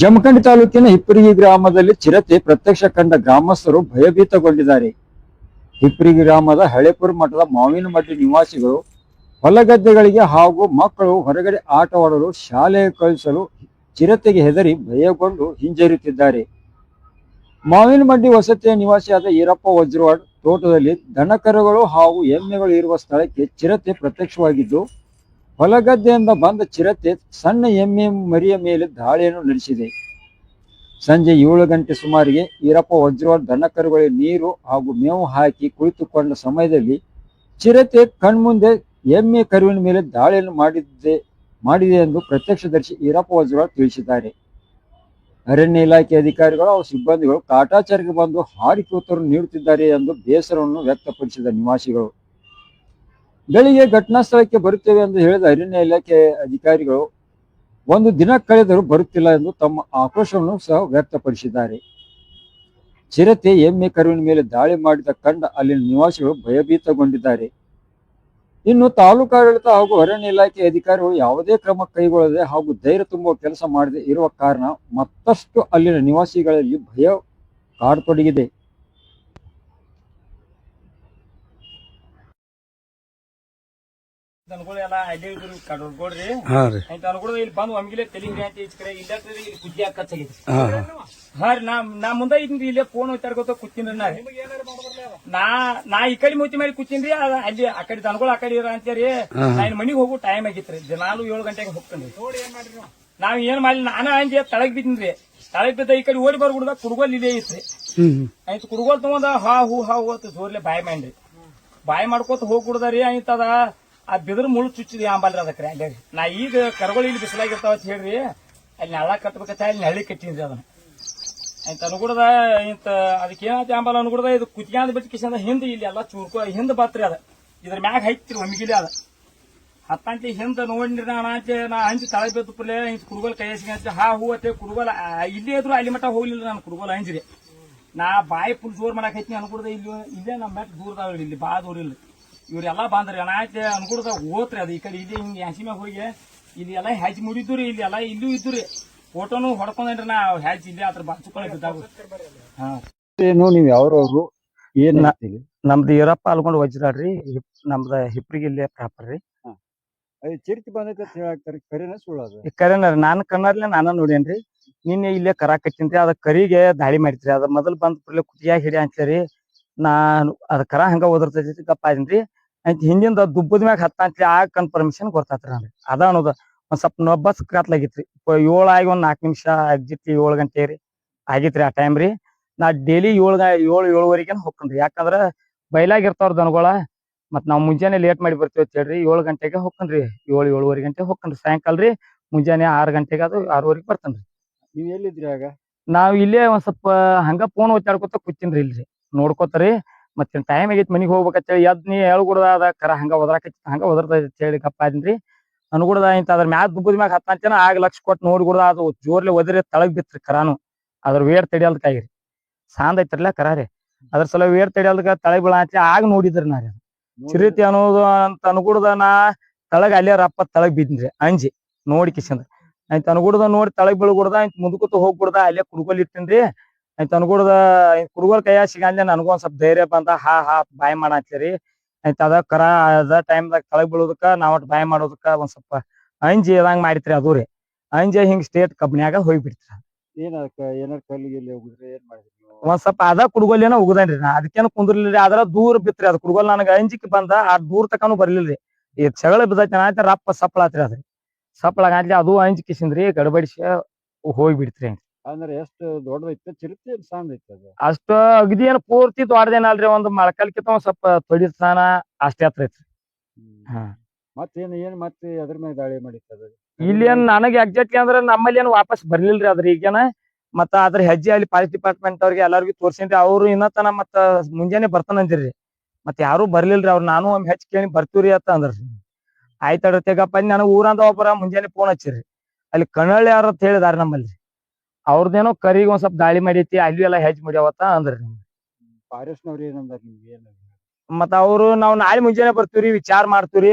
ಜಮಖಂಡಿ ತಾಲೂಕಿನ ಹಿಪ್ಪರಿಗಿ ಗ್ರಾಮದಲ್ಲಿ ಚಿರತೆ ಪ್ರತ್ಯಕ್ಷ ಕಂಡ ಗ್ರಾಮಸ್ಥರು ಭಯಭೀತಗೊಂಡಿದ್ದಾರೆ. ಹಿಪ್ಪರಿಗಿ ಗ್ರಾಮದ ಹಳೇಪುರ ಮಠದ ಮಾವಿನಮಡ್ಡಿ ನಿವಾಸಿಗಳು ಹೊಲಗದ್ದೆಗಳಿಗೆ ಹಾಗೂ ಮಕ್ಕಳು ಹೊರಗಡೆ ಆಟವಾಡಲು ಶಾಲೆಗೆ ಕಳಿಸಲು ಚಿರತೆಗೆ ಹೆದರಿ ಭಯಗೊಂಡು ಹಿಂಜರಿಯುತ್ತಿದ್ದಾರೆ. ಮಾವಿನಮಡ್ಡಿ ವಸತಿಯ ನಿವಾಸಿಯಾದ ಈರಪ್ಪ ವಜ್ರವಾಡ್ ತೋಟದಲ್ಲಿ ದನಕರುಗಳು ಹಾಗೂ ಎಮ್ಮೆಗಳು ಇರುವ ಸ್ಥಳಕ್ಕೆ ಚಿರತೆ ಪ್ರತ್ಯಕ್ಷವಾಗಿದ್ದು, ಹೊಲಗದ್ದೆಯಿಂದ ಬಂದ ಚಿರತೆ ಸಣ್ಣ ಎಮ್ಮೆ ಮರಿಯ ಮೇಲೆ ದಾಳಿಯನ್ನು ನಡೆಸಿದೆ. ಸಂಜೆ 7 ಗಂಟೆ ಸುಮಾರಿಗೆ ಈರಪ್ಪ ವಜ್ರವಾಡ್ ದನಕರುಗಳಿಗೆ ನೀರು ಹಾಗೂ ಮೇವು ಹಾಕಿ ಕುಳಿತುಕೊಂಡ ಸಮಯದಲ್ಲಿ ಚಿರತೆ ಕಣ್ಮುಂದೆ ಎಮ್ಮೆ ಕರುವಿನ ಮೇಲೆ ದಾಳಿಯನ್ನು ಮಾಡಿದೆ ಎಂದು ಪ್ರತ್ಯಕ್ಷದರ್ಶಿ ಈರಪ್ಪ ವಜ್ರವಾಡ್ ತಿಳಿಸಿದ್ದಾರೆ. ಅರಣ್ಯ ಇಲಾಖೆ ಅಧಿಕಾರಿಗಳು ಹಾಗೂ ಸಿಬ್ಬಂದಿಗಳು ಕಾಟಾಚಾರಕ್ಕೆ ಬಂದು ಹಾರಿಕೆ ಉತ್ತರ ನೀಡುತ್ತಿದ್ದಾರೆ ಎಂದು ಬೇಸರವನ್ನು ವ್ಯಕ್ತಪಡಿಸಿದ ನಿವಾಸಿಗಳು, ಬೆಳಿಗ್ಗೆ ಘಟನಾ ಸ್ಥಳಕ್ಕೆ ಬರುತ್ತೇವೆ ಎಂದು ಹೇಳಿದ ಅರಣ್ಯ ಇಲಾಖೆ ಅಧಿಕಾರಿಗಳು ಒಂದು ದಿನ ಕಳೆದರೂ ಬರುತ್ತಿಲ್ಲ ಎಂದು ತಮ್ಮ ಆಕ್ರೋಶವನ್ನು ಸಹ ವ್ಯಕ್ತಪಡಿಸಿದ್ದಾರೆ. ಚಿರತೆ ಎಮ್ಮೆ ಕರುವಿನ ಮೇಲೆ ದಾಳಿ ಮಾಡಿದ ಕಂಡ ಅಲ್ಲಿನ ನಿವಾಸಿಗಳು ಭಯಭೀತಗೊಂಡಿದ್ದಾರೆ. ಇನ್ನು ತಾಲೂಕಾಡಳಿತ ಹಾಗೂ ಅರಣ್ಯ ಇಲಾಖೆ ಅಧಿಕಾರಿಗಳು ಯಾವುದೇ ಕ್ರಮ ಕೈಗೊಳ್ಳದೆ ಹಾಗೂ ಧೈರ್ಯ ತುಂಬುವ ಕೆಲಸ ಮಾಡದೆ ಇರುವ ಕಾರಣ ಮತ್ತಷ್ಟು ಅಲ್ಲಿನ ನಿವಾಸಿಗಳಲ್ಲಿ ಭಯ ಕಾಡತೊಡಗಿದೆ. ದನಗಳೆಲ್ಲ ಅಡ್ಡಿ ಕಡ್ಕೊಡ್ರಿ ಅನ್ಕೊಡ್ರಿ ಇಲ್ಲಿ ಬಂದು ಒಮ್ಗಿಲೆ ತೆಲಿಂಗ್ರಿ ಅಂತ ಈಚ ಕಡೆ ಇಲ್ಲ ಇಲ್ಲಿ ಕುದ್ದಿ ಹಾಕತ್ತಾಗೈತಿ. ಹಾ ರೀ ನಾ ಮುಂದೆ ಇದ್ರಿ ಇಲ್ಲೇ ಫೋನ್ ಹೋಗ್ತಾಡ್ಕೋತ ಕೂತೀನ್ರಿ. ನಾ ಈ ಕಡೆ ಮೂತಿ ಮಾಡಿ ಕೂತೀನ್ರಿ. ಅಲ್ಲಿ ಆ ಕಡೆ ದನಗಳು ಆ ಕಡೆ ಇರ ಅಂತೇರಿ ನಾನು ಮನಿಗ್ ಹೋಗೋ ಟೈಮ್ ಆಗಿತ್ರಿ. ದಿನಾಲು 7 ಗಂಟೆಗೆ ಹೋಗ್ತೇನ್ರಿ. ನಾವ್ ಏನ್ ಮಾಡಿ ನಾನು ಅಂಜಿ ತಳಗ್ ಬಿದ್ದೀನ್ರಿ. ತಳಗ್ ಬಿದ್ದ ಈ ಕಡೆ ಓಡಿ ಬರ್ಬಿಡ್ದ ಕುಡ್ಗೋಲ್ ಇಲ್ಲೇ ಐತ್ರಿ. ಆಯ್ತು ಕುಡ್ಗೋಲ್ ತಗೊಂಡ ಹಾ ಹೂ ಜೋರ್ಲೆ ಬಾಯಿ ಮಾಡ್ರಿ. ಬಾಯಿ ಮಾಡ್ಕೋತ ಹೋಗ್ಬಿಡ್ದಾರಿ. ಆಯ್ತದ ಆ ಬಿದ್ರ ಮುಳ್ಳು ಚುಚ್ಚಿದ್ರಿ ಅಂಬಲ್ರಿ ಅದಕ್ರಿ. ಅಲ್ಲಿ ನಾ ಈಗ ಕರ್ಗಳು ಇಲ್ಲಿ ಬಿಸಿಲಾಗಿರ್ತಾವ ಅಂತ ಹೇಳ್ರಿ ಅಲ್ಲಿ ನೆಳ ಕಟ್ಬೇಕತ್ತ ಅಲ್ಲಿ ನಳ್ಳಿ ಕಟ್ಟಿನ್ರಿ ಅದನ್ನ. ಆಯ್ತು ಅನುಗುಡದ ಇಂತ ಅದಕ್ಕೆ ಏನಾಯ್ತು ಅಂಬಲ್ ಅನುಗುಡದ ಇದು ಕುತ್ಕೊಂಡ್ ಬಿಟ್ಟು ಕಿಶಂದ ಹಿಂದ್ ಇಲ್ಲಿ ಎಲ್ಲ ಚೂರ್ಕೊ ಹಿಂದ್ ಬಾತ್ರಿ ಅದ ಇದ್ರ ಮ್ಯಾಗ ಹೈತ್ರಿ ಒಮ್ಗಿಲಿ ಅದ ಹತ್ತಂತಿ ಹಿಂದ್ ನೋಡ್ರಿ. ನಾ ಹಂಚಿ ತಳ ಬಿದ್ದು ಪುರ್ಲೆ ಹಿಂಚ್ ಕುಡುಗೋಲ್ ಕೈ ಹಂಚಿ ಹಾ ಹೂ ಅತ್ತೆ ಕುಡುಗೋಲ್ ಇಲ್ಲೇ ಇದ್ರು ಅಲ್ಲಿ ಮಟ್ಟ ಹೋಗ್ಲಿಲ್ಲ ನಾನು ಕುಡುಗೋಲ್ ಹಂಚ್ರಿ. ನಾ ಬಾಯಿ ಫುಲ್ ಜೋರ್ ಮಾಡಕ್ ಹೈತೀನಿ ಅನ್ಕೊಡ್ದ ಇಲ್ಲೇ ನಮ್ ಮ್ಯಾಟ್ ದೂರದಾವ ಇಲ್ಲಿ ಬಾ ದೂರ ಇಲ್ಲ. ಇವ್ರೆಲ್ಲಾ ಬಂದ್ರಿ ಅನಾಯ್ತು ಅನ್ಕೊಡ್ದ ಓತ್ರಿ ಅದು ಈ ಕಡೆ ಇಲ್ಲಿ ಹಿಂಗ್ ಹ್ಯಾಸಿ ಮ್ಯಾಗ ಹೋಗಿ ಇಲ್ಲಿ ಎಲ್ಲಾ ಹ್ಯಾಚಿ ಮುಡಿದ್ರಿ. ಇಲ್ಲಿ ಎಲ್ಲಾ ಇಲ್ಲೂ ಇದ್ರಿ. ಫೋಟೋನು ಹೊಡ್ಕೊಂಡ್ರಿ ನಾ ಹ್ಯಾಚಿ ಇಲ್ಲಿ ಅದ್ರ ಬಾಚುಕೊಂಡ್ ಬಿದ್ದಾಗ. ಹಾ ಏನು ನೀವ್ ಯಾವ್ರವ್ರು ಏನ್ ನಮ್ದು ಈರಪ್ಪ ಅಲ್ಕೊಂಡ್ ವಜ್ರಾಡ್ರಿ. ನಮ್ದ ಹಿಪ್ರಿಗೆ ಇಲ್ಲೇ ಪ್ರಾಪರ್ ರೀ. ಚಿರತೆ ಬಂದೈತೆ ಅಂತ ಹೇಳಾಕ್ತಾರ, ಕರೆನ ಸುಳ್ಳದು? ಕರೆನ ನಾನು ಕಣ್ಣಾರ್ಲೆ ನಾನ ನೋಡೇನ್ರಿ. ನಿನ್ನೆ ಇಲ್ಲೇ ಕರಾಕತ್ತೀನ್ರಿ. ಅದ ಕರಿಗೆ ದಾಳಿ ಮಾಡಿತ್ರಿ. ಅದ ಮೊದಲ್ ಬಂದ್ ಕೂಡಲೇ ಕುಟಿಯಾಗ ಹಿಡಿ ಅಂತೇರಿ ನಾನು ಅದ ಕರ ಹಂಗ ಓದಿರ್ತೈತಿ ಗಪ್ಪ ಅದನ್ರಿ. ಆಯ್ತು ಹಿಂದಿಂದ ದುಬ್ಬದ ಮ್ಯಾಗ ಹತ್ತಂತ್ರಿ ಆ ಕನ್ಫರ್ಮೇಶನ್ ಗೊತ್ತಾತ್ರಿ ನನ್ರಿ. ಅದ ಅನ್ನೋದು ಒಂದ್ ಸ್ವಲ್ಪ ನೊಬ್ಬಸ್ ಕತ್ಲಾಗಿತ್ರಿ. 7 ಆಗಿ ಒಂದ್ 4 ನಿಮಿಷ ಎಕ್ಸಿಟ್ 7 ಗಂಟೆ ರೀ ಆಗಿತ್ರಿ ಆ ಟೈಮ್ ರೀ. ನಾ ಡೈಲಿ 7-7:30 ಹೋಗ್ಕನ್ರಿ. ಯಾಕಂದ್ರ ಬಯಲಾಗಿರ್ತಾವ್ರ ದನಗಳ. ಮತ್ ನಾವ್ ಮುಂಜಾನೆ ಲೇಟ್ ಮಾಡಿ ಬರ್ತೀವಿ ಅಂತ ಹೇಳ್ರಿ 7 ಗಂಟೆಗೆ ಹೋಗ್ಕನ್ರಿ. 7-7:30 ಗಂಟೆ ಹೋಗ್ಕನ್ರಿ. ಸಾಯಂಕಾಲ ರೀ ಮುಂಜಾನೆ 6 ಗಂಟೆಗೆ ಅದು 6:30 ಬರ್ತನ್ರಿ. ನೀವ್ ಎಲ್ಲಿದ್ರಿ ಆಗ? ನಾವ್ ಇಲ್ಲೇ ಒಂದ್ ಸ್ವಲ್ಪ ಹಂಗ ಫೋನ್ ಒತ್ತಾಡ್ಕೊತ ಕೂತೀನ್ರಿ ಇಲ್ರಿ ನೋಡ್ಕೋತಾರಿ. ಮತ್ತೆ ಟೈಮ್ ಆಗೈತಿ ಮನಿಗ್ ಹೋಗ್ಬೇಕಂತೇಳಿ ಎದ್ ನೀ ಹೇಳ್ಕೊಡ್ದ ಅದ ಕರ ಹಂಗ ಹಂಗ ಒದರ್ತೈತಿ ಅಂತ ಹೇಳಿ ಗಪ್ಪ ಅದನ್ರಿ. ಅನ್ಗುಡ್ದ ಇಂತ ಅದ್ರ ಮ್ಯಾಗ ದುಬ್ಬದ ಮ್ಯಾಗ ಹತ್ತಂತೇನ ಆಗ ಲಕ್ಷ ಕೊಟ್ಟು ನೋಡ್ಗುಡ್ದ ಅದು ಜೋರ್ಲೆ ಒದರಿ ತಳಗ್ ಬಿತ್ರಿ ಕರಾನು. ಅದ್ರ ವೇರ್ ತಡಿಯಲ್ಕಾಗಿರಿ ಸಾಂದ್ ಐತ್ರಲ್ಲ ಕರ ರೀ. ಅದ್ರ ಸಲ ವೇರ್ ತಡಿಯಲ್ಕ ತಳಗ್ ಬೀಳ ಅಂತ ಆಗ ನೋಡಿದ್ರಿ ನಾ ರೀ. ಚಿರತೆ ಅನ್ನೋದು ಅಂತ ಅನ್ಗುಡ್ದ ನಾ ತಳಗ್ ಅಲ್ಲೇ ರಪ್ಪ ತಳಗ್ ಬಿದ್ನ್ರಿ ಅಂಜಿ ನೋಡಿ ಕಿಶಂದ. ಆಯ್ತು ಅನ್ಗುಡ್ದ ನೋಡಿ ತಳಗ್ ಬೀಳ್ಗುಡ್ದ ಆಯ್ತು ಮುಂದಕೂತ ಹೋಗ್ಬಿಡ್ದ ಅಲ್ಲೇ ಕುಡ್ಗೋಲ್ ಇಟ್ಟಿನ್ರಿ. ಆಯ್ತು ಅನ್ಗುಡ್ದ ಕುಡ್ಗೋಲ್ ಕೈಯಾಗ ಸಿಗಂದ್ರೆ ನನಗೂ ಒಂದ್ ಸ್ವಲ್ಪ ಧೈರ್ಯ ಬಂದ ಹಾ ಬಾಯ್ ಮಾಡತ್ತೀರಿ. ಆಯ್ತು ಅದ ಕರ ಅದ ಟೈಮ್ದಾಗ ತಳಗ್ ಬೀಳೋದಕ್ಕ ನಾವ್ ಒಟ್ಟು ಬಾಯ್ ಮಾಡೋದಕ್ಕ ಒಂದ್ ಸ್ವಲ್ಪ ಅಂಜಿ ಇದಂಗ್ ಮಾಡಿತ್ರಿ. ಅದು ರೀ ಅಂಜಿ ಹಿಂಗ್ ಸ್ಟೇಟ್ ಕಬ್ನ್ಯಾಗ ಹೋಗ್ಬಿಡ್ತ್ರಿ. ಏನಾರ ಕಲ್ಲಿಗೆ ಹೋಗಿದ್ರೆ ಏನ್ ಮಾಡಿದ್ರಿ? ಒಂದ್ ಸ್ವಲ್ಪ ಅದ ಕುಡ್ಗೋಲೇನ ಉಗದೇನ್ರಿ. ನಾ ಅದಕ್ಕೇನು ಕುಂದ್ರಲಿಲ್ರಿ. ಅದ್ರ ದೂರ ಬಿತ್ರಿ ಅದ್ ಕುಡ್ಗೋಲ್ ನನಗ ಅಂಜಿಕ್ ಬಂದ ಆ ದೂರ ತಕಾನು ಬರ್ಲಿಲ್ರಿ. ಈ ಸಗಳ ಬಿದ್ದೈತಿ ಆಯ್ತ ರಪ್ಪ ಸಪ್ಪಳಾತ್ರಿ ಅದ್ರಿ. ಸಪ್ಪಳಾಗ್ಲಿ ಅದು ಅಂಜಿ ಕಿಸಿಂದ್ರಿ ಗಡಬಡಿಸಿ ಹೋಗ್ಬಿಡ್ತ್ರಿ. ಅಂದ್ರೆ ಎಷ್ಟು ದೊಡ್ಡದೈತೆ ಚಿರತೆ ಸಾಂದ್ ಐತೆ ಅದು? ಅಷ್ಟ ಅಗದಿ ಏನ್ ಪೂರ್ತಿ ದೊಡ್ಡದೇನಲ್ರಿ. ಒಂದ್ ಮೊಳಕಾಲ್ಕಿಂತ ಒಂದ್ ಸ್ವಲ್ಪ ತೊಡಿ ಸ್ಥಾನ ಅಷ್ಟೇ ಹತ್ರ ಐತ್ರಿ. ಹಾ ಮತ್ತೆ ಅದ್ರ ಮೇಲೆ ದಾಳಿ ಮಾಡಿತ್ತದ? ಇಲ್ಲಿ ಏನ್ ನನಗೆ ಎಕ್ಸಾಕ್ಟ್ಲಿ ಅಂದ್ರ ನಮ್ಮಲ್ಲಿ ಏನ್ ವಾಪಸ್ ಬರ್ಲಿಲ್ರಿ ಅದ್ರ ಈಗೇನ. ಮತ್ತ ಅದ್ರ ಹೆಜ್ಜೆ ಅಲ್ಲಿ ಫಾರೆಸ್ಟ್ ಡಿಪಾರ್ಟ್ಮೆಂಟ್ ಅವ್ರಿಗೆ ಎಲ್ಲಾರ್ಗು ತೋರ್ಸೇನ್ರಿ. ಅವ್ರು ಇನ್ನತನ ಮತ್ತ ಮುಂಜಾನೆ ಬರ್ತಾನಂದಿರ್ರಿ. ಮತ್ ಯಾರು ಬರ್ಲಿಲ್ರಿ. ಅವ್ರು ನಾನು ಒಮ್ಮೆ ಹೆಚ್ಚ ಕೇಳಿ ಬರ್ತೀವ್ರಿ ಅಂತ ಅಂದ್ರಿ. ಆಯ್ತಡ್ರಿ ತೆಗಪ್ಪ ನನಗ್ ಊರಂದ ಒಬ್ಬರ ಮುಂಜಾನೆ ಫೋನ್ ಹಚ್ಚಿರಿ. ಅಲ್ಲಿ ಕನ್ನಳ್ಳಿ ಯಾರ ಅಂತ ಹೇಳಿದಾರ ನಮ್ಮಲ್ಲಿ. ಅವ್ರದೇನೋ ಕರಿಗೆ ಒಂದ್ ಸ್ವಲ್ಪ ದಾಳಿ ಮಾಡೈತಿ ಅಲ್ಲಿ ಎಲ್ಲಾ ಹೆಜ್ ಮಾಡ್ಯಾವತ್ತ ಅಂದ್ರಿ. ಫಾರೆಸ್ಟ್ ನವ್ರು ಏನಂದಾರ ನಿಮ್ಗೆ? ಮತ್ತ ಅವ್ರು ನಾವ್ ನಾಳೆ ಮುಂಜಾನೆ ಬರ್ತೀವ್ರಿ ವಿಚಾರ ಮಾಡ್ತೀವ್ರಿ.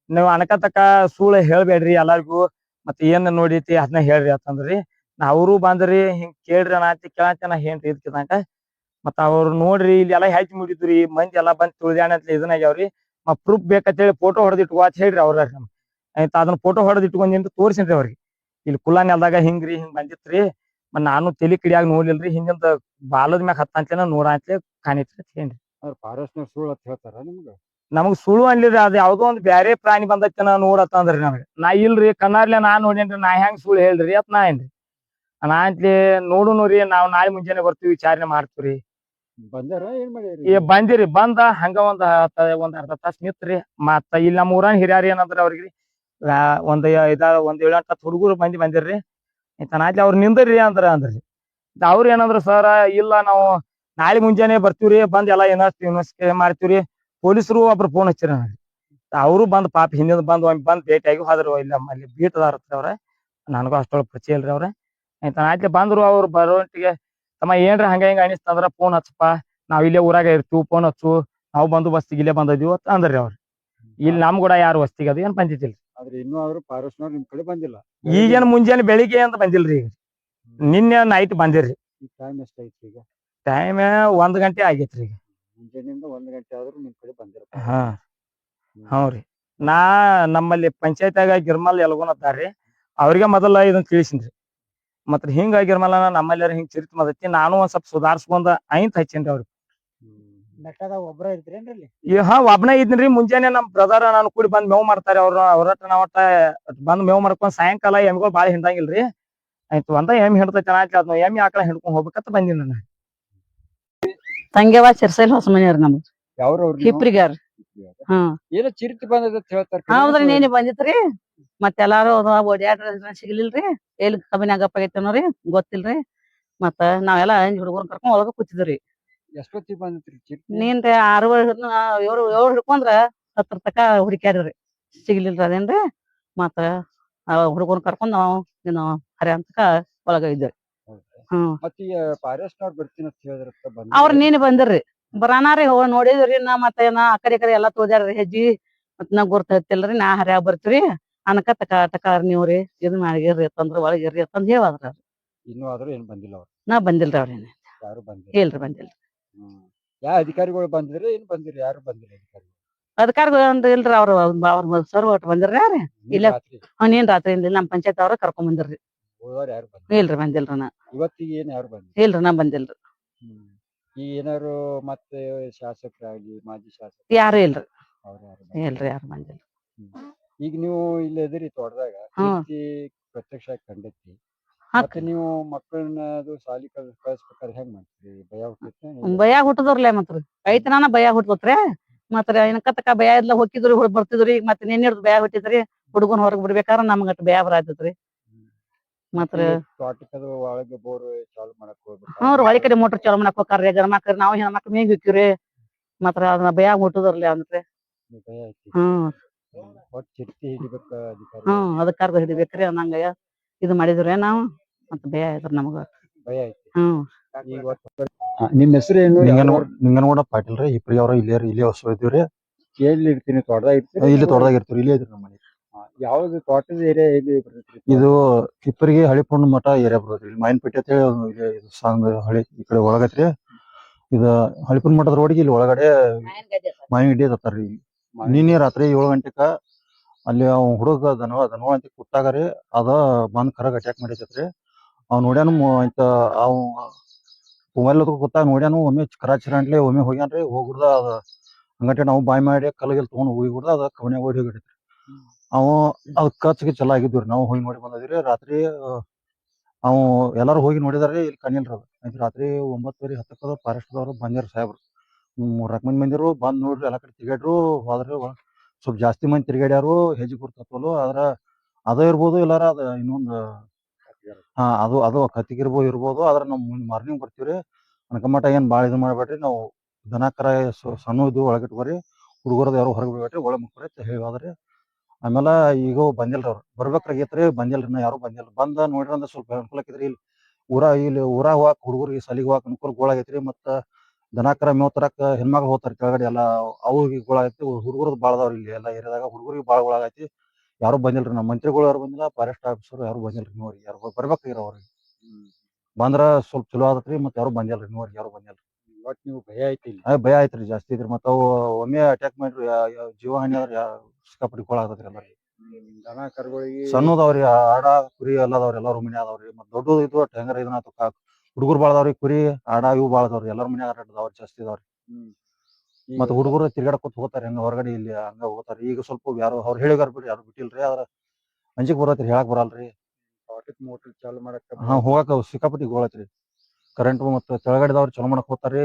ನೀವ್ ಅನಕತಕ ಸುಳ್ಳು ಹೇಳ್ಬೇಡ್ರಿ ಎಲ್ಲಾರ್ಗು. ಮತ್ ಏನ್ ನೋಡೈತಿ ಅದನ್ನ ಹೇಳ್ರಿ ಅಂತಂದ್ರಿ. ಅವರು ಬಂದ್ರಿ ಹಿಂಗ್ ಕೇಳ್ರಿ ಅನಾತಿ ಕೇಳಂತ ನಾ ಏನ್ರಿ ಇದಕ್ಕಿದಂಗ ಮತ್ತ ಅವ್ರು ನೋಡ್ರಿ ಇಲ್ಲಿ ಎಲ್ಲಾ ಹೆಚ್ಚಿ ಮುಡಿದ್ರಿ ಮಂದಿ ಎಲ್ಲಾ ಬಂದ್ ತುಳಿದಾಣ ಅಂತ ಇದನ್ನಾಗ್ಯಾವ್ರಿ ಪ್ರೂಫ್ ಬೇಕಂತೇಳಿ ಫೋಟೋ ಹೊಡೆದ್ ಇಟ್ಕೋ ಅಂತ ಹೇಳ್ರಿ ಅವ್ರ ಆಯ್ತಾ ಅದನ್ನ ಫೋಟೋ ಹೊಡೆದ್ ಇಟ್ಕೊಂಡ್ ತೋರ್ಸಿನ್ರಿ ಅವ್ರಿಗೆ ಇಲ್ಲಿ ಕುಲ್ಲಾ ನೆಲ್ದಾಗ ಹಿಂಗ್ರಿ ಹಿಂಗ್ ಬಂದಿತ್ರಿ ಮತ್ ನಾನು ತಲಿ ಕಿಡಿಯಾಗ ನೋಡ್ಲಿಲ್ರಿ ಹಿಂದಿಂದ ಬಾಲದ ಮ್ಯಾಗ ಹತ್ತಂತೇನ ನೋಡ ಅಂತೇಳಿ ಕಾಣಿತ್ರಿ ಅಂತ ಹೇಳ್ರಿ ಫಾರೆಸ್ಟ್ನವ್ರು ಸುಳ್ಳು ಅಂತ ಹೇಳ್ತಾರ ನಿಮ್ಗ ನಮಗ್ ಸುಳ್ಳು ಅನ್ಲಿರಿ ಅದ್ ಯಾವ್ದೋ ಒಂದ್ ಬ್ಯಾರೆ ಪ್ರಾಣಿ ಬಂದೈತೇನ ನೋಡತ್ತಂದ್ರಿ ನಮ್ಗೆ ನಾ ಇಲ್ರಿ ಕಣ್ಣಾರ್ಲೆ ನಾ ನೋಡೇನ್ರಿ ನಾ ಹೆಂಗ್ ಸುಳ್ಳು ಹೇಳ್ರಿ ಅತ್ ನಾ ಏನ್ರಿ ನಾ ಅಂತಲಿ ನೋಡುನುರಿ ನಾವ್ ನಾಳೆ ಮುಂಜಾನೆ ಬರ್ತೀವಿ ವಿಚಾರಣೆ ಮಾಡ್ತೀವ್ರಿ ಬಂದಾರ ಏನ್ ಮಾಡ್ಯಾರಿ ಈ ಬಂದಿರಿ ಬಂದ ಹಂಗ ಒಂದ್ ಅರ್ಧ ತಾಸ್ ನಿತ್ರಿ ಮತ್ತ ಇಲ್ಲಿ ನಮ್ಮ ಊರಾನ್ ಹಿರಿಯಾರ ಏನಂದ್ರ ಅವ್ರಿಗೆ ಒಂದ್ 7-8 ಹುಡುಗರು ಬಂದಿರ್ರಿ ತನಾತ್ಲಿ ಅವ್ರ ನಿಂದ್ರಿ ಅಂದ್ರಿ ಅವ್ರ ಏನಂದ್ರ ಸರ್ ಇಲ್ಲ ನಾವು ನಾಳೆ ಮುಂಜಾನೆ ಬರ್ತೀವ್ರಿ ಬಂದ್ ಎಲ್ಲಾ ಏನಾರ ಮಾಡ್ತೀವ್ರಿ ಪೊಲೀಸರು ಒಬ್ರು ಫೋನ್ ಹಚ್ಚಿರ ಅವರು ಬಂದ್ ಪಾಪ ಹಿಂದಿನ ಬಂದ್ ಭೇಟಿಯಾಗಿ ಹೋದ್ರು ಇಲ್ಲ ಅಲ್ಲಿ ಬೀಟದಾರ ಅವ್ರ ನನಗೂ ಅಷ್ಟೊಳಗೆ ಪರಿಚಯ ಇಲ್ರಿ ಅವ್ರ ಆಯ್ತು ಬಂದ್ರು ಅವ್ರು ಬರೋಟಿಗೆ ತಮ್ಮ ಏನ್ರಿ ಹಂಗ ಹಿಂಗ ಅನಿಸ್ತಂದ್ರ ಫೋನ್ ಹಚ್ಚಪ್ಪ ನಾವ್ ಇಲ್ಲೇ ಊರಾಗ ಇರ್ತೀವಿ ಫೋನ್ ಹಚ್ಚು ನಾವು ಬಂದು ಬಸ್ತಿಗೆ ಇಲ್ಲೇ ಬಂದಿದ್ವಿ ಅಂತ ಅಂದ್ರಿ ಅವ್ರು ಇಲ್ಲಿ ನಮ್ ಕೂಡ ಯಾರು ವಸ್ತಿಗೆ ಅದು ಏನ್ ಬಂದಿದ್ದಿಲ್ರಿ ಆದ್ರೆ ಇನ್ನೂ ಆದ್ರೂ ಫಾರೆಸ್ಟ್ನವ್ರು ನಿಮ್ ಕಡೆ ಬಂದಿಲ್ಲ ಈಗೇನ್ ಮುಂಜಾನೆ ಬೆಳಿಗ್ಗೆ ಅಂತ ಬಂದಿಲ್ರಿ ಈಗ ನಿನ್ನೆ ನೈಟ್ ಬಂದಿರ್ರಿ ಈ ಟೈಮ್ ಎಷ್ಟೈತಿ ಈಗ ಟೈಮ್ 1 ಗಂಟೆ ಆಗೈತ್ರಿ ಈಗ ಮುಂಜಾನೆಯಿಂದ 1 ಗಂಟೆ ಆದ್ರೂ ನಿಮ್ ಕಡೆ ಬಂದಿರ ಹಾ ಹ್ಞೂರಿ ನಾ ನಮ್ಮಲ್ಲಿ ಪಂಚಾಯತ್ಯಾಗ ಗಿರ್ಮಲ್ ಯಲಗೋನ್ ಅದಾರ್ರಿ ಅವ್ರಿಗೆ ಮೊದಲ ಇದನ್ನ ತಿಳಿಸಿನ್ರಿ ಮತ್ತ್ ಹಿಂಗ ಗಿರ್ಮಲ ನಮ್ಮಲ್ಲಿ ಹಿಂಗ್ ಚಿರಿತ್ ಮದತಿ ನಾನು ಒಂದ್ ಸ್ವಲ್ಪ ಸುಧಾರ್ಸ್ಕೊಂಡ ಐಂತ ಹಚ್ಚೇನ್ರಿ ಅವ್ರಿಗೆ ಬೆಟ್ಟದಾಗ ಒಬ್ರ ಇದ್ರೇನ್ರಿ ಒಬ್ನ ಇದ್ನ್ರಿ ಮುಂಜಾನೆ ನಮ್ ಬ್ರದರ್ ನಾನು ಕೂಡಿ ಬಂದ್ ಮೇವ್ ಮಾಡ್ತಾರೆ ಅವ್ರಟ್ಟ ನಾವಟ್ಟ ಬಂದ್ ಮೇವ್ ಮಾಡ್ಕೊಂಡ್ ಸಾಯಂಕಾಲ ಎಮ್ಗಳು ಬಾಳ ಹಿಂಡಂಗಿಲ್ರಿ ಆಯ್ತು ಒಂದ ಎಮ್ಮಿ ಹಿಡ್ತೈತಿ ಅದ್ನ ಎಮ್ಮಿ ಆಕಳ ಹಿಡ್ಕೊಂಡ್ ಹೋಗ್ಬೇಕಂತ ಬಂದಿನಿ ನಾನು ತಂಗ್ಯವ ಸಿರ್ಸೈಲ್ ಹೊಸ ಮನೆಯವ್ರಿ ನಮ್ದು ಯಾವ್ರವ್ರು ಹಿಪ್ರಿಗಾರ್ ಹ್ಮ್ ಏನೋ ಚಿರಿತ್ ಬಂದದ ಹೇಳ್ತಾರ ಹೌದ್ರಿ ನೇನಿ ಬಂದಿತ್ರಿ ಮತ್ ಎಲ್ಲಾರು ಓಡ್ಯಾಡ್ರ ಸಿಗ್ಲಿಲ್ರಿ ಎಲ್ಲಿ ಕಬ್ಬಿನ ಗಪ್ಪ ಆಗೈತೇನೋರಿ ಗೊತ್ತಿಲ್ರಿ ಮತ್ತ ನಾವೆಲ್ಲಾ ಹುಡುಗರ್ ಕರ್ಕೊಂಡ್ ಒಳಗ ಕೂತಿದ್ರಿ ಎಷ್ಟೊತ್ತಿಗೆ ಬಂದಿತ್ರಿ ಚಿರಿತ್ ನೀನ್ರಿ 6 ಏಳು ಹಿಡ್ಕೊಂಡ್ರ 10 ತಕ ಹುಡುಕ್ಯಾಡ್ರಿ ಸಿಗ್ಲಿಲ್ರಿ ಅದೇನ್ರಿ ಮತ್ತ ಹುಡುಗರ್ನ ಕರ್ಕೊಂಡ್ ನಾವು ಹರ್ಯ ಅಂತಕ ಒಳಗ ಇದ್ರಿ ಹ್ಮ್ ಮತ್ತೆ ಫಾರೆಸ್ಟ್ನವ್ರು ಬರ್ತೀನಿ ಅಂತ ಹೇಳಿದ್ರ ಅವ್ರ ನೀನ್ ಬಂದಿರ್ರಿ ಬರಾನಾರಿ ನೋಡಿದ್ರಿ ನಾ ಮತ್ತೆ ನಾ ಆ ಕಡೆ ಎಲ್ಲಾ ತೋದ್ಯಾರ್ರಿ ಹೆಜ್ಜಿ ಮತ್ ನಾ ಗುರ್ತ ಹತ್ತಿಲ್ರಿ ನಾ ಹರ್ಯಾಗ ಬರ್ತೀರಿ ಅನಕ ಟಕ ನೀವ್ರಿ ಇದನ್ ಮಾಡಿರ್ರಿ ಅಂತಂದ್ರ ಒಳಗ್ ಇರ್ರಿ ಅಂತಂದ್ ಹೇಳದ್ರ ಇನ್ನೂ ಆದ್ರೂ ಏನ್ ಬಂದಿಲ್ಲ ಅವ್ರು ನಾ ಬಂದಿಲ್ರಿ ಅವ್ರೇನ ಯಾರು ಬಂದಿಲ್ಲ ಇಲ್ರಿ ಬಂದಿಲ್ರಿ ಯಾವ ಅಧಿಕಾರಿಗಳು ಬಂದಿರಿ ಏನ್ ಬಂದಿರಿ ಯಾರು ಬಂದಿಲ್ಲ ಅಧಿಕಾರಿಗಳು ಅಂದ್ರೆ ಇಲ್ರಿ ಅವ್ರ ಸರ್ ಒಟ್ಟು ಬಂದಿರ್ರಿ ಇಲ್ಲ ನೀನ್ ರಾತ್ರಿ ನಮ್ ಪಂಚಾಯತ್ ಅವ್ರ ಕರ್ಕೊಂಡ್ ಬಂದಿರ್ರಿ ಯಾರು ಇಲ್ರಿ ಬಂದಿಲ್ರಿ ನಾ ಇವತ್ತಿಗೆ ಏನ್ ಯಾರು ಬಂದಿಲ್ಲ ಇಲ್ರಿ ನಾ ಬಂದಿಲ್ರಿ ಈ ಏನಾರು ಮತ್ತೆ ಶಾಸಕರಾಗಿ ಮಾಜಿ ಶಾಸಕ ಯಾರು ಇಲ್ರಿ ಅವ್ರ ಯಾರು ಇಲ್ರಿ ಯಾರು ಬಂದಿಲ್ರಿ ಈಗ ನೀವು ಇಲ್ಲಿ ಎದಿರಿ ತೋಟದಾಗ ಹ್ಮ್ ಪ್ರತ್ಯಕ್ಷ ಕಂಡೈತಿ ಮತ್ತೆ ನೀವು ಮಕ್ಕಳನ್ನ ಅದು ಶಾಲಿ ಕಳಿಸ್ಬೇಕಾದ್ರೆ ಹೆಂಗ್ ಮಾಡ್ತೀರಿ ಭಯ ಹುಟ್ಟದ್ರಲ್ಲ ಮತ್ರಿ ಐತನಾನ ಭಯ ಹುಟ್ಟತ್ರಿ ಮತ್ರಿ ಇನ್ಕತಕ ಭಯ ಇದ್ಲ ಹೋಗಿದ್ರಿ ಬರ್ತಿದ್ರಿ ಮತ್ತೆ ನಿನ್ನೆ ಭಯ ಹುಟ್ಟಿದ್ರಿ ಹುಡುಗನ್ ಹೊರಗ್ ಬಿಡ್ಬೇಕಾರ ನಮ್ಗಟ್ ಭಯ ಬರಾತೈತ್ರಿ ಮತ್ರಿ ತೋಟಕ್ಕದು ಒಳಗೆ ಬೋರ್ ಚಾಲು ಮಾಡಕ್ ಹ್ಞೂ ರೀ ಒಳಗ್ ಕಡೆ ಮೋಟರ್ ಚಾಲು ಮಾಡಕ್ ಹೋಗ್ತಾರ್ರಿ ಗಂಡ್ಮಕ್ಳು ನಾವು ಹೆಣ್ಮಕ್ಳು ಮೇಗ್ ಹೋಕ್ಕಿವ್ರಿ ಮತ್ರ ಅದನ್ನ ಭಯ ಹುಟ್ಟದ್ರಲ್ಲ ಅಂದ್ರೆ ಭಯ ಐತಿ ಹ್ಮ್ ಒಟ್ಟು ಚಿರ್ತಿ ಹಿಡಿಬೇಕ ಅಧಿಕಾರಿ ಅದಕ್ಕಾರ್ದ ಹಿಡಿಬೇಕ್ರಿ ಅನ್ನಂಗ ಇದು ಮಾಡಿದ್ರಿ ನಾವು ಮತ್ ಭಯ ಐತ್ರಿ ನಮಗ ಭಯ ಐತಿ ಹ್ಮ್ ನಿಮ್ ಹೆಸರು ಏನು ನಿಂಗನಗೌಡ ಪಾಟೀಲ್ ರೀ ಇಬ್ರಿ ಅವ್ರ ಇಲ್ಲೇ ಹೊಸ ಇದ್ದೀವ್ರಿ ಎಲ್ಲಿ ಇರ್ತೀನಿ ತೋಟದಾಗ ಇರ್ತೀರಿ ಇಲ್ಲಿ ತೋಟದಾಗ ಇರ್ತೀವಿ ಇಲ್ಲೇ ಇದ್ರಿ ನಮ್ಮ ಮನೆ ಯಾವ್ದು ತೋಟದ ಏರಿಯಾ ಎಲ್ಲಿ ಬರ್ತೈತ್ರಿ ಇದು ಕಿಪ್ಪರಿಗೆ ಹಳಿಪುಣ್ಣ ಮಠ ಏರಿಯಾ ಬರ್ತೈತ್ರಿ ಇಲ್ಲಿ ಮಾಯಿನಪೇಟೆ ಅಂತ ಹೇಳಿ ಸಾಂಗ್ ಹಳಿ ಈ ಕಡೆ ಒಳಗೈತ್ರಿ ಇದ ಹಳಿಪುಣ್ಣ ಮಠದ ರೋಡಿಗೆ ಇಲ್ಲಿ ಒಳಗಡೆ ಮಾಯಿನ ಹತ್ತಾರ್ರಿ ನಿನ್ನೆ ರಾತ್ರಿ 7 ಗಂಟೆಕ ಅಲ್ಲಿ ಅವ್ ಹುಡುಗ ದನವ ಅಂತ ಕುಟ್ಟಾಗರಿ ಅದ ಬಂದ್ ಕರಗ್ ಅಟ್ಯಾಕ್ ಮಾಡಿತೈತ್ರಿ ಅವ್ ನೋಡ್ಯಾನು ಇಂತ ಅವ್ ಮೊಬೈಲ್ ಗೊತ್ತಾಗ ನೋಡ್ಯಾನು ಒಮ್ಮೆ ಕರಾಚಿರಂಟ್ಲೆ ಒಮ್ಮೆ ಹೋಗ್ಯಾನ್ರಿ ಹೋಗ್ಬಿಡ್ದ ಅದ ಹಂಗಂಟೆ ನಾವು ಬಾಯ್ ಮಾಡಿ ಕಲ್ಲಗಿಲ್ ತಗೊಂಡ್ ಹೋಗಿಬಿಡ್ದ ಅದ ಕವನ್ಯಾಗ ಓಡಿ ಹೋಗಿಡೈತ್ರಿ ಅವ ಅದ್ ಕಚ್ಗೆ ಚಲೋ ಆಗಿದ್ವಿ ನಾವು ಹೋಗಿ ನೋಡಿ ಬಂದಿದ್ರಿ ರಾತ್ರಿ ಅವ್ ಎಲ್ಲಾರು ಹೋಗಿ ನೋಡಿದಾರಿ ಇಲ್ಲಿ ಕಣ್ಣಿಲ್ರಿ ಅದು ರಾತ್ರಿ 9:30 10 ಫಾರೆಸ್ಟ್ದವ್ರು ಬಂದಿರ್ ಸಾಹೇಬ್ರು 3-4 ಮಂದಿ ಬಂದಿರು ಬಂದ್ ನೋಡ್ರಿ ಎಲ್ಲಾ ಕಡೆ ತಿರ್ಗಾಡ್ರು ಹೋದ್ರಿ ಸ್ವಲ್ಪ ಜಾಸ್ತಿ ಮಂದಿ ತಿರ್ಗಾಡ್ಯಾರು ಹೆಜ್ಜೆ ಗುರ್ತತ್ವಲು ಆದ್ರ ಅದ ಇರ್ಬೋದು ಇಲ್ಲಾರ ಅದ ಇನ್ನೊಂದು ಅದು ಕತ್ತಿಗಿರ್ಬೋದು ಆದ್ರ ನಾವ್ ಮಾರ್ನಿಂಗ್ ಬರ್ತೀವ್ರಿ ಅನ್ಕಮಟ ಏನ್ ಬಾಳ ಇದು ಮಾಡ್ಬೇಡ್ರಿ ನಾವು ದನಕರ ಸಣ್ಣ ಇದು ಒಳಗಿಟ್ಕೋರಿ ಹುಡುಗರದ ಯಾರು ಹೊರಗೆ ಬಿಡ್ಬೇಡ್ರಿ ಒಳಗ್ ಮುಕ್ಕೋರಿ ಅಂತ ಹೇಳಿ ಹೋದ್ರಿ ಆಮೇಲೆ ಈಗ ಬಂದಿಲ್ರಿ ಅವ್ರು ಬರ್ಬೇಕಾಗೈತ್ರಿ ಬಂದಿಲ್ರಿ ನಾ ಯಾರು ಬಂದಿಲ್ಲ ಬಂದ ನೋಡ್ರಿ ಅಂದ್ರ ಸ್ವಲ್ಪ ಅನುಕೂಲ ಆಕೈತ್ರಿ ಇಲ್ಲಿ ಊರಾಗ ಹೋಗಾಕ ಹುಡುಗರಿಗೆ ಸಲಿಗೆ ಹೋಗಾಕ ಅನುಕೂಲ ಗೋಳಾಗೈತ್ರಿ ಮತ್ತ ದನಕರ ಮೇವ್ ತರಕ ಹೆಣ್ಮಕ್ಳು ಹೋಗ್ತಾರ ಕೆಳಗಡೆ ಎಲ್ಲಾ ಅವ್ರಿಗೆ ಗೋಳಾಗೈತಿ ಹುಡುಗರದ್ ಬಾಳ ಅದಾವ್ರಿ ಇಲ್ಲಿ ಎಲ್ಲಾ ಏರಿಯಾದಾಗ ಹುಡುಗರಿಗೆ ಬಾಳ ಗೋಳಾಗೈತಿ ಯಾರು ಬಂದಿಲ್ರಿ ನಮ್ಮ ಮಂತ್ರಿಗಳು ಯಾರು ಬಂದಿಲ್ಲ ಫಾರೆಸ್ಟ್ ಆಫೀಸರ್ ಯಾರು ಬಂದಿಲ್ರಿ ನೋಡ್ರಿ ಯಾರು ಬರ್ಬೇಕಾಗಿರ ಅವ್ರಿಗೆ ಬಂದ್ರ ಸ್ವಲ್ಪ ಚಲೋ ಆದತ್ರಿ ಮತ್ತ್ ಯಾರು ಬಂದಿಲ್ರಿ ಇನ್ನೂವರೆಗೆ ಯಾರು ಬಂದಿಲ್ರಿ. ಒಟ್ ನೀವು ಭಯ ಐತಿ ಇಲ್ಲಿ. ಭಯ ಆಯ್ತ್ರಿ ಜಾಸ್ತಿ ಇದ್ರಿ ಮತ್ತ ಅವು ಒಮ್ಮೆ ಅಟ್ಯಾಕ್ ಮಾಡ್ರಿ ಜೀವ ಹಾನಿ ಆದ್ರ ಸಿಕ್ಕಾಪಟ್ಟಿ ಕೊಳ ಆಗತ್ರಿ ಎಲ್ಲಾರಿ. ದನ ಕರುಗಳಿಗೆ ಸಣ್ಣದವ್ರಿ ಆಡ ಕುರಿ ಎಲ್ಲ ಅದಾವ್ರಿ ಎಲ್ಲಾರು ಮನ್ಯಾಗ ಅದಾವ್ರಿ ಮತ್ತ್ ದೊಡ್ಡದು ಇದ್ವು ಹೆಂಗಾರ ಇದನ್ನ ಹುಡುಗರು ಬಾಳ ಅದಾವ್ರಿ ಕುರಿ ಆಡ ಇವು ಬಾಳ ಅದಾವ್ರಿ ಎಲ್ಲಾರ ಮನ್ಯಾಗ ಅದಾವ್ರಿ ಜಾಸ್ತಿ ಅದಾವ್ರಿ. ಮತ್ತ್ ಹುಡುಗರು ತಿರ್ಗಾಡಕೊತ ಹೋಗ್ತಾರ ಹೆಂಗ ಹೊರಗಡೆ ಇಲ್ಲಿ ಹಂಗ ಹೋಗ್ತಾರ. ಈಗ ಸ್ವಲ್ಪ ಯಾರು ಅವ್ರು ಹೇಳಿದಾರ ಬಿಡ್ರಿ ಯಾರು ಬಿಟ್ಟಿಲ್ರಿ ಆದ್ರ ಅಂಜಿಕ್ ಬರತ್ರಿ ಹೇಳಕ್ ಬರಲ್ರಿ. ಮೋಟರ್ ಚಾಲು ಮಾಡಕ್ ಹೋಗಾಕ ಸಿಕ್ಕಾಪಟ್ಟಿ ಗೋಳತ್ರಿ ಕರೆಂಟ್ ಮತ್ತ್ ತೆಳಗಡೆದವ್ರು ಚಲೋ ಮಾಡಕ್ ಹೋಗ್ತಾರ್ರಿ.